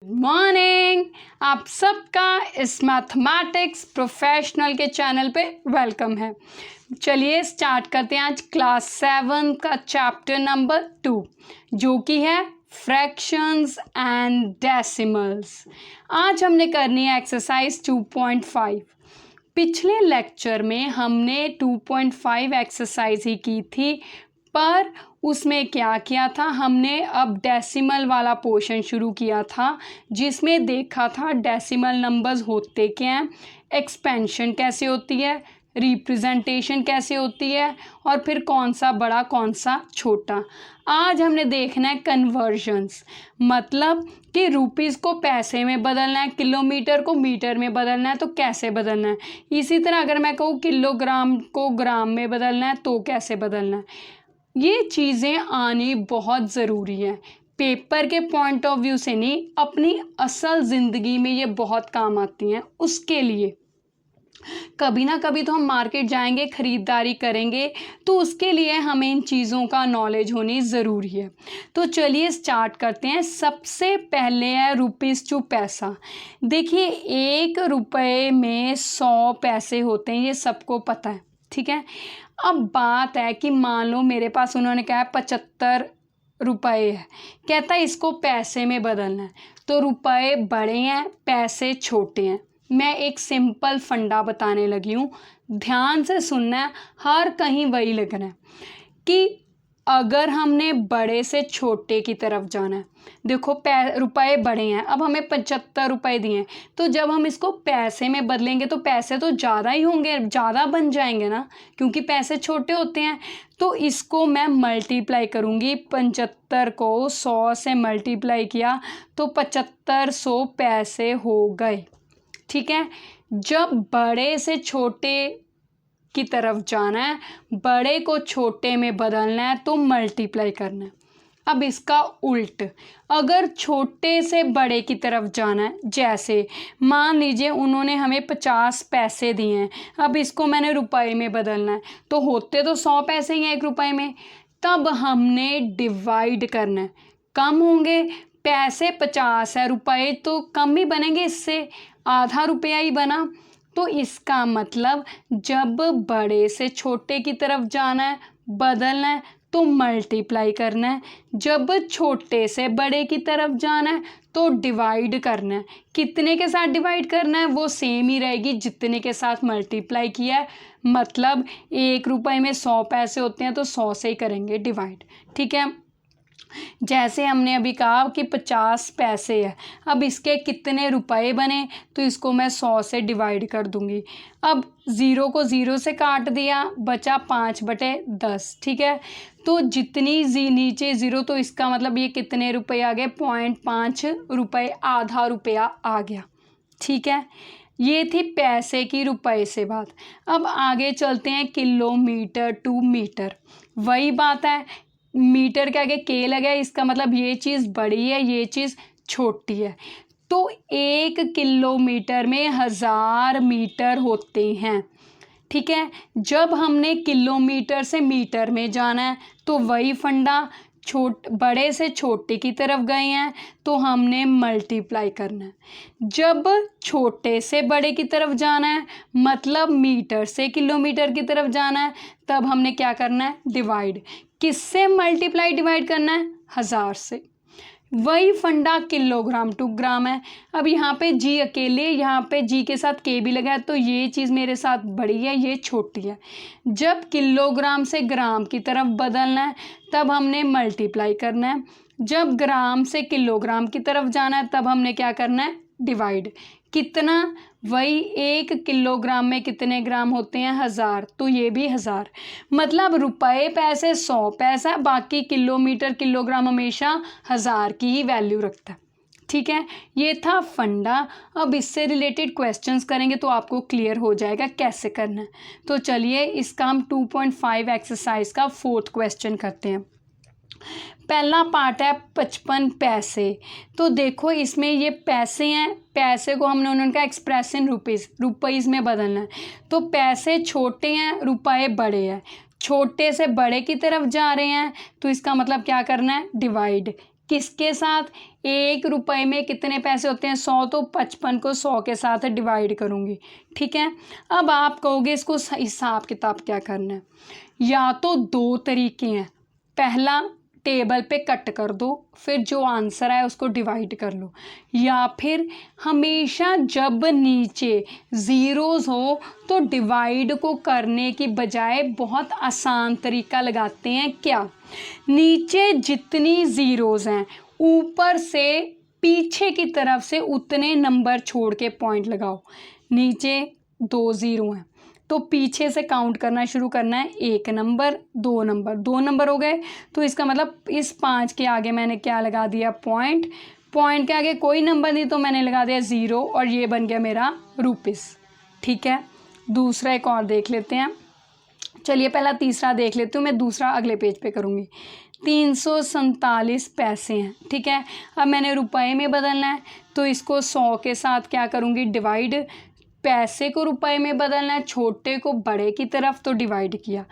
Morning. आप सबका इस मैथमेटिक्स प्रोफेशनल के चैनल पे वेलकम है। चलिए स्टार्ट करते हैं आज क्लास 7 का चैप्टर नंबर 2 जो कि है फ्रैक्शंस एंड डेसिमल्स। आज हमने करनी है एक्सरसाइज 2.5। पिछले लेक्चर में हमने 2.5 एक्सरसाइज ही की थी, पर उसमें क्या किया था, हमने अब डेसिमल वाला पोर्शन शुरू किया था जिसमें देखा था डेसिमल नंबर्स होते क्या हैं, एक्सपेंशन कैसे होती है, रिप्रेजेंटेशन कैसे होती है और फिर कौन सा बड़ा कौन सा छोटा। आज हमने देखना है कन्वर्जन्स, मतलब कि रुपीज़ को पैसे में बदलना है, किलोमीटर को मीटर में बदलना है तो कैसे बदलना है। इसी तरह अगर मैं कहूँ किलोग्राम को ग्राम में बदलना है तो कैसे बदलना है। ये चीज़ें आनी बहुत ज़रूरी है, पेपर के पॉइंट ऑफ व्यू से नहीं, अपनी असल ज़िंदगी में ये बहुत काम आती हैं। उसके लिए कभी ना कभी तो हम मार्केट जाएंगे, ख़रीदारी करेंगे, तो उसके लिए हमें इन चीज़ों का नॉलेज होनी ज़रूरी है। तो चलिए स्टार्ट करते हैं। सबसे पहले है रुपीज़ टू पैसा। देखिए 1 रुपये में 100 पैसे होते हैं, ये सबको पता है, ठीक है। अब बात है कि मान लो मेरे पास उन्होंने कहा 75 रुपये है, कहता है इसको पैसे में बदलना है, तो रुपये बड़े हैं पैसे छोटे हैं। मैं एक सिंपल फंडा बताने लगी हूँ, ध्यान से सुनना है, हर कहीं वही लिखना है कि अगर हमने बड़े से छोटे की तरफ जाना है, देखो रुपये बड़े हैं, अब हमें 75 रुपये दिए हैं, तो जब हम इसको पैसे में बदलेंगे तो पैसे तो ज़्यादा ही होंगे, ज़्यादा बन जाएंगे ना, क्योंकि पैसे छोटे होते हैं। तो इसको मैं मल्टीप्लाई करूँगी, 75 को 100 से मल्टीप्लाई किया तो 7500 पैसे हो गए, ठीक है। जब बड़े से छोटे की तरफ जाना है, बड़े को छोटे में बदलना है तो मल्टीप्लाई करना है। अब इसका उल्ट, अगर छोटे से बड़े की तरफ जाना है, जैसे मान लीजिए उन्होंने हमें 50 पैसे दिए हैं, अब इसको मैंने रुपए में बदलना है, तो होते तो 100 पैसे ही हैं 1 रुपये में, तब हमने डिवाइड करना है। कम होंगे, पैसे 50 है, रुपए तो कम ही बनेंगे, इससे आधा रुपया ही बना। तो इसका मतलब जब बड़े से छोटे की तरफ जाना है, बदलना है तो मल्टीप्लाई करना है, जब छोटे से बड़े की तरफ जाना है तो डिवाइड करना है। कितने के साथ डिवाइड करना है, वो सेम ही रहेगी जितने के साथ मल्टीप्लाई किया है, मतलब 1 रुपये में 100 पैसे होते हैं तो 100 से ही करेंगे डिवाइड, ठीक है। जैसे हमने अभी कहा कि 50 पैसे है, अब इसके कितने रुपए बने, तो इसको मैं 100 से डिवाइड कर दूंगी। अब 0 को 0 से काट दिया, बचा 5/10, ठीक है। तो जितनी नीचे 0, तो इसका मतलब ये कितने रुपए आ गए, 0.5 रुपये, आधा रुपया आ गया, ठीक है। ये थी पैसे की रुपए से बात। अब आगे चलते हैं किलोमीटर टू मीटर। वही बात है, मीटर के आगे के लगा है, इसका मतलब ये चीज़ बड़ी है, ये चीज़ छोटी है। तो 1 किलोमीटर में 1000 मीटर होते हैं, ठीक है। जब हमने किलोमीटर से मीटर में जाना है तो वही फंडा, बड़े से छोटे की तरफ गए हैं तो हमने मल्टीप्लाई करना है। जब छोटे से बड़े की तरफ जाना है, मतलब मीटर से किलोमीटर की तरफ जाना है, तब हमने क्या करना है, डिवाइड। किससे मल्टीप्लाई डिवाइड करना है, 1000 से। वही फंडा किलोग्राम टू ग्राम है। अब यहाँ पे जी अकेले, यहाँ पे जी के साथ के भी लगा है, तो ये चीज़ मेरे साथ बड़ी है, ये छोटी है। जब किलोग्राम से ग्राम की तरफ बदलना है तब हमने मल्टीप्लाई करना है, जब ग्राम से किलोग्राम की तरफ जाना है तब हमने क्या करना है, डिवाइड। कितना, वही 1 किलोग्राम में कितने ग्राम होते हैं, 1000, तो ये भी 1000। मतलब रुपए पैसे 100 पैसा, बाकी किलोमीटर किलोग्राम हमेशा 1000 की ही वैल्यू रखता है, ठीक है। ये था फंडा। अब इससे रिलेटेड क्वेश्चंस करेंगे तो आपको क्लियर हो जाएगा कैसे करना है। तो चलिए इसका हम 2.5 एक्सरसाइज का 4th क्वेश्चन करते हैं। पहला पार्ट है 55 पैसे। तो देखो इसमें ये पैसे हैं, पैसे को हमने उन्होंने कहा एक्सप्रेस इन रुपीज़ में बदलना है। तो पैसे छोटे हैं, रुपए बड़े हैं, छोटे से बड़े की तरफ जा रहे हैं, तो इसका मतलब क्या करना है, डिवाइड। किसके साथ, 1 रुपये में कितने पैसे होते हैं 100, तो 55 को 100 के साथ डिवाइड करूँगी। ठीक है, अब आप कहोगे इसको हिसाब किताब क्या करना है। या तो 2 तरीके हैं, पहला टेबल पे कट कर दो, फिर जो आंसर है उसको डिवाइड कर लो, या फिर हमेशा जब नीचे ज़ीरोज़ हो तो डिवाइड को करने की बजाय बहुत आसान तरीका लगाते हैं। क्या, नीचे जितनी ज़ीरोज़ हैं ऊपर से पीछे की तरफ से उतने नंबर छोड़ के पॉइंट लगाओ। नीचे 2 ज़ीरो हैं तो पीछे से काउंट करना शुरू करना है, 1 नंबर 2 नंबर 2 नंबर हो गए, तो इसका मतलब इस 5 के आगे मैंने क्या लगा दिया, पॉइंट। पॉइंट के आगे कोई नंबर नहीं तो मैंने लगा दिया 0 और ये बन गया मेरा रुपीस। ठीक है, दूसरा एक और देख लेते हैं। चलिए पहला तीसरा देख लेती हूँ, मैं दूसरा अगले पेज पे करूँगी। 347 पैसे हैं। ठीक है, अब मैंने रुपए में बदलना है तो इसको 100 के साथ क्या करूँगी, डिवाइड। पैसे को रुपए में बदलना है, छोटे को बड़े की तरफ, तो डिवाइड किया।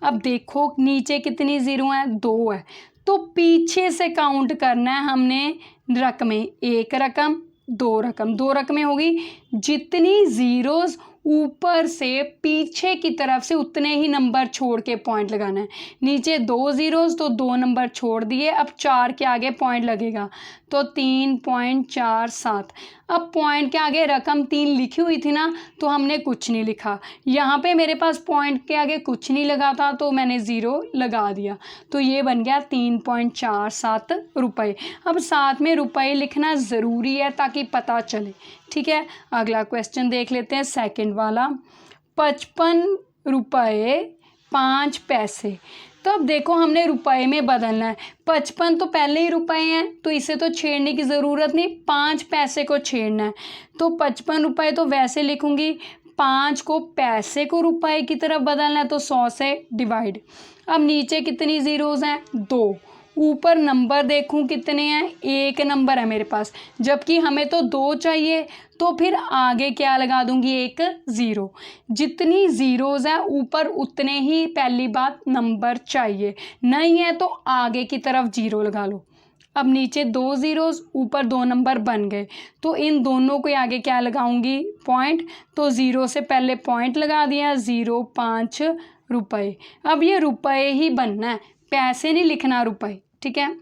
अब देखो नीचे कितनी ज़ीरो हैं, 2 है, तो पीछे से काउंट करना है हमने रकमें, 1 रकम 2 रकम, 2 रकमें होगी। जितनी ज़ीरोज़ ऊपर से पीछे की तरफ से उतने ही नंबर छोड़ के पॉइंट लगाना है। नीचे 2 ज़ीरोज़ तो 2 नंबर छोड़ दिए, अब 4 के आगे पॉइंट लगेगा तो 3.47। अब पॉइंट के आगे रकम 3 लिखी हुई थी ना, तो हमने कुछ नहीं लिखा। यहाँ पे मेरे पास पॉइंट के आगे कुछ नहीं लगा था तो मैंने 0 लगा दिया, तो ये बन गया 3.47 रुपये। अब साथ में रुपये लिखना ज़रूरी है ताकि पता चले। ठीक है, अगला क्वेश्चन देख लेते हैं, सेकंड वाला। 55 रुपये 5 पैसे। तो अब देखो हमने रुपए में बदलना है, 55 तो पहले ही रुपए हैं तो इसे तो छेड़ने की ज़रूरत नहीं, 5 पैसे को छेड़ना है। तो 55 रुपये तो वैसे लिखूँगी, 5 को पैसे को रुपए की तरफ बदलना है तो 100 से डिवाइड। अब नीचे कितनी ज़ीरोज़ हैं, 2। ऊपर नंबर देखूं कितने हैं, 1 नंबर है मेरे पास, जबकि हमें तो 2 चाहिए, तो फिर आगे क्या लगा दूंगी, 1 ज़ीरो। जितनी ज़ीरोज़ हैं ऊपर उतने ही पहली बात नंबर चाहिए, नहीं है तो आगे की तरफ 0 लगा लो। अब नीचे 2 ज़ीरोज़ ऊपर 2 नंबर बन गए, तो इन दोनों के आगे क्या लगाऊंगी, पॉइंट। तो 0 से पहले पॉइंट लगा दिया, 0.5 रुपये। अब ये रुपये ही बनना है, पैसे नहीं लिखना, रुपये। ठीक है,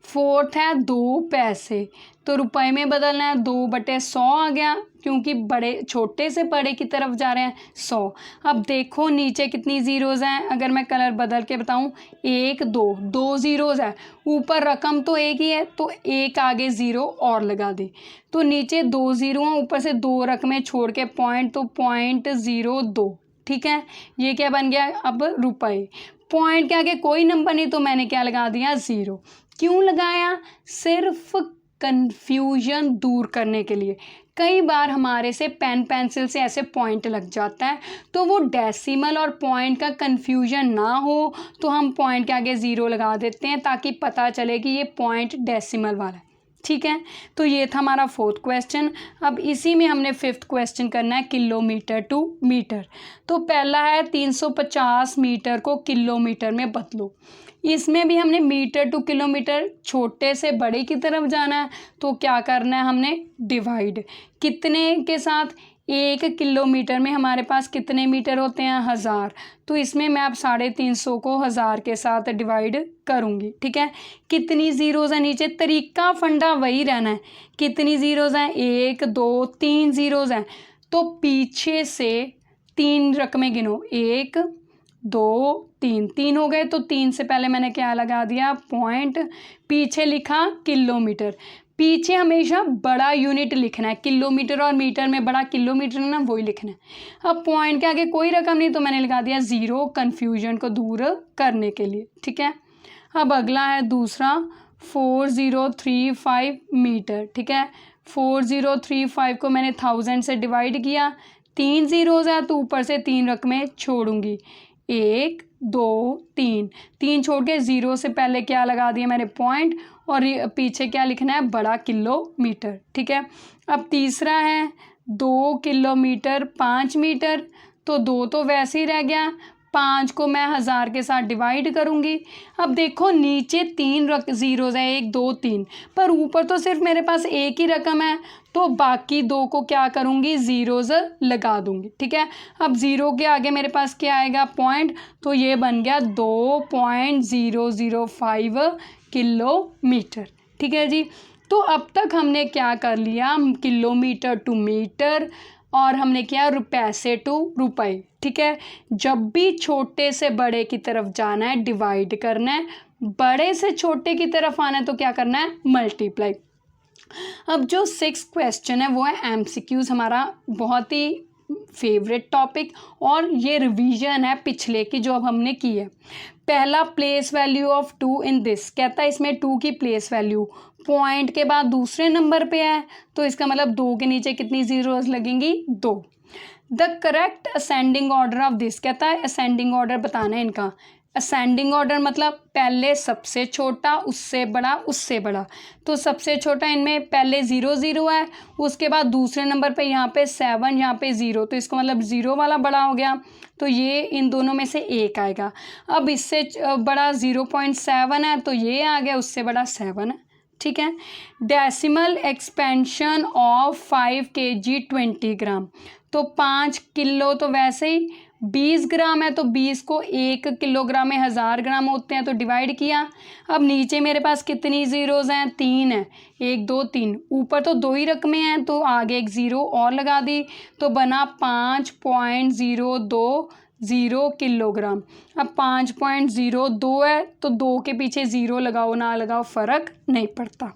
फोर्थ है 2 पैसे, तो रुपए में बदलना है, 2/100 आ गया क्योंकि बड़े छोटे से बड़े की तरफ जा रहे हैं, 100। अब देखो नीचे कितनी ज़ीरोज़ हैं, अगर मैं कलर बदल के बताऊं, 1 2 ज़ीरोज़ है, ऊपर रकम तो 1 ही है तो 1 आगे 0 और लगा दे, तो नीचे 2 ज़ीरो हैं, ऊपर से 2 रकमें छोड़ के पॉइंट, तो 0.02। ठीक है, ये क्या बन गया अब रुपए। पॉइंट के आगे कोई नंबर नहीं तो मैंने क्या लगा दिया, 0। क्यों लगाया, सिर्फ कन्फ्यूजन दूर करने के लिए। कई बार हमारे से पेन पेंसिल से ऐसे पॉइंट लग जाता है, तो वो डेसिमल और पॉइंट का कन्फ्यूजन ना हो तो हम पॉइंट के आगे 0 लगा देते हैं ताकि पता चले कि ये पॉइंट डेसिमल वाला है। ठीक है, तो ये था हमारा 4th क्वेश्चन। अब इसी में हमने 5th क्वेश्चन करना है, किलोमीटर टू मीटर। तो पहला है 350 मीटर को किलोमीटर में बदलो। इसमें भी हमने मीटर टू किलोमीटर, छोटे से बड़े की तरफ जाना है, तो क्या करना है हमने, डिवाइड। कितने के साथ, 1 किलोमीटर में हमारे पास कितने मीटर होते हैं, 1000, तो इसमें मैं अब 350 को 1000 के साथ डिवाइड करूँगी। ठीक है, कितनी ज़ीरोज़ हैं नीचे, तरीका फंडा वही रहना है। कितनी ज़ीरोज़ हैं, 1 2 3 ज़ीरोज़ हैं, तो पीछे से 3 रकमें गिनो, 1 2 3, 3 हो गए, तो 3 से पहले मैंने क्या लगा दिया, पॉइंट। पीछे लिखा किलोमीटर, पीछे हमेशा बड़ा यूनिट लिखना है, किलोमीटर और मीटर में बड़ा किलोमीटर ना, वही लिखना है। अब पॉइंट के आगे कोई रकम नहीं तो मैंने लगा दिया 0, कन्फ्यूजन को दूर करने के लिए। ठीक है, अब अगला है दूसरा, 4035 मीटर। ठीक है, 4035 को मैंने 1000 से डिवाइड किया, 3 ज़ीरोज़ है तो ऊपर से 3 रकमें छोड़ूंगी, 1 2 3, 3 छोड़ के 0 से पहले क्या लगा दिया मैंने, पॉइंट, और पीछे क्या लिखना है, बड़ा किलोमीटर। ठीक है, अब तीसरा है 2 किलोमीटर 5 मीटर, तो 2 तो वैसे ही रह गया, 5 को मैं 1000 के साथ डिवाइड करूँगी। अब देखो नीचे 3 ज़ीरोज़ हैं, 1 2 3, पर ऊपर तो सिर्फ मेरे पास एक ही रकम है, तो बाकी 2 को क्या करूँगी, ज़ीरोज़ लगा दूँगी। ठीक है, अब 0 के आगे मेरे पास क्या आएगा, पॉइंट, तो ये बन गया 2.005 किलोमीटर। ठीक है जी। तो अब तक हमने क्या कर लिया, किलोमीटर टू मीटर और हमने किया रुपए से टू रुपए। ठीक है, जब भी छोटे से बड़े की तरफ जाना है डिवाइड करना है, बड़े से छोटे की तरफ आना है तो क्या करना है, मल्टीप्लाई। अब जो 6 क्वेश्चन है वो है एमसीक्यूज, हमारा बहुत ही फेवरेट टॉपिक और ये रिवीजन है पिछले की जो अब हमने की है। पहला, place value of 2 in this, कहता है इसमें 2 की प्लेस वैल्यू पॉइंट के बाद दूसरे नंबर पे है, तो इसका मतलब 2 के नीचे कितनी ज़ीरोज़ लगेंगी, 2। The correct ascending order of this, कहता है असेंडिंग ऑर्डर बताना है इनका। असेंडिंग ऑर्डर मतलब पहले सबसे छोटा, उससे बड़ा, उससे बड़ा। तो सबसे छोटा इनमें पहले 0 0 है, उसके बाद दूसरे नंबर पे यहाँ पे 7, यहाँ पे 0, तो इसका मतलब 0 वाला बड़ा हो गया, तो ये इन दोनों में से एक आएगा। अब इससे बड़ा 0.7 है, तो ये आ गया, उससे बड़ा 7 है। ठीक है, डेसिमल एक्सपेंशन ऑफ 5 kg 20 ग्राम, तो 5 किलो तो वैसे ही 20 ग्राम है, तो 20 को 1 किलोग्राम में 1000 ग्राम होते हैं, तो डिवाइड किया। अब नीचे मेरे पास कितनी ज़ीरोज़ हैं, 3 है, 1 2 3, ऊपर तो 2 ही रकमें हैं, तो आगे एक ज़ीरो और लगा दी, तो बना 5.020 किलोग्राम। अब 5.02 है, तो 2 के पीछे ज़ीरो लगाओ ना लगाओ फ़र्क नहीं पड़ता।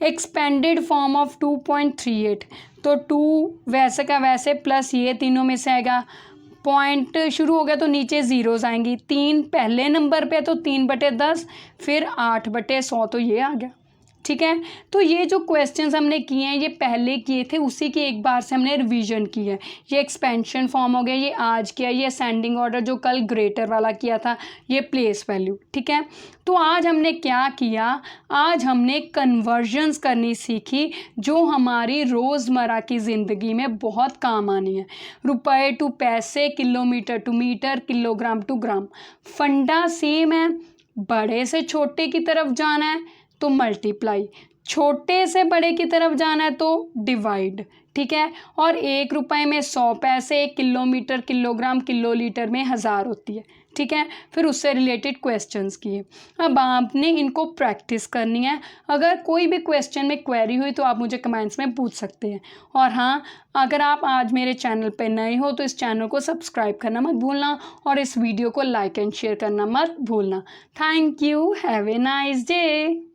एक्सपेंडेड फॉर्म ऑफ 2.38, तो 2 वैसे का वैसे प्लस ये तीनों में से आएगा, पॉइंट शुरू हो गया तो नीचे ज़ीरोज़ आएंगी। 3 पहले नंबर पे, तो 3/10, फिर 8/100, तो ये आ गया। ठीक है, तो ये जो क्वेश्चंस हमने किए हैं ये पहले किए थे, उसी की एक बार से हमने रिवीजन की है। ये एक्सपेंशन फॉर्म हो गया, ये आज किया, ये असेंडिंग ऑर्डर जो कल ग्रेटर वाला किया था, ये प्लेस वैल्यू। ठीक है, तो आज हमने क्या किया, आज हमने कन्वर्जन्स करनी सीखी जो हमारी रोज़मर्रा की ज़िंदगी में बहुत काम आनी है। Rupees to paise, kilometre to metre, kilogram to gram. Funda same है, बड़े से छोटे की तरफ जाना है तो मल्टीप्लाई, छोटे से बड़े की तरफ जाना है तो डिवाइड। ठीक है, और 1 रुपए में 100 पैसे, किलोमीटर, किलोग्राम, किलोलीटर में 1000 होती है। ठीक है, फिर उससे रिलेटेड क्वेश्चंस किए। अब आपने इनको प्रैक्टिस करनी है। अगर कोई भी क्वेश्चन में क्वेरी हुई तो आप मुझे कमेंट्स में पूछ सकते हैं। और हाँ, अगर आप आज मेरे चैनल पे नए हो तो इस चैनल को सब्सक्राइब करना मत भूलना और इस वीडियो को लाइक एंड शेयर करना मत भूलना। Thank you, have a nice day.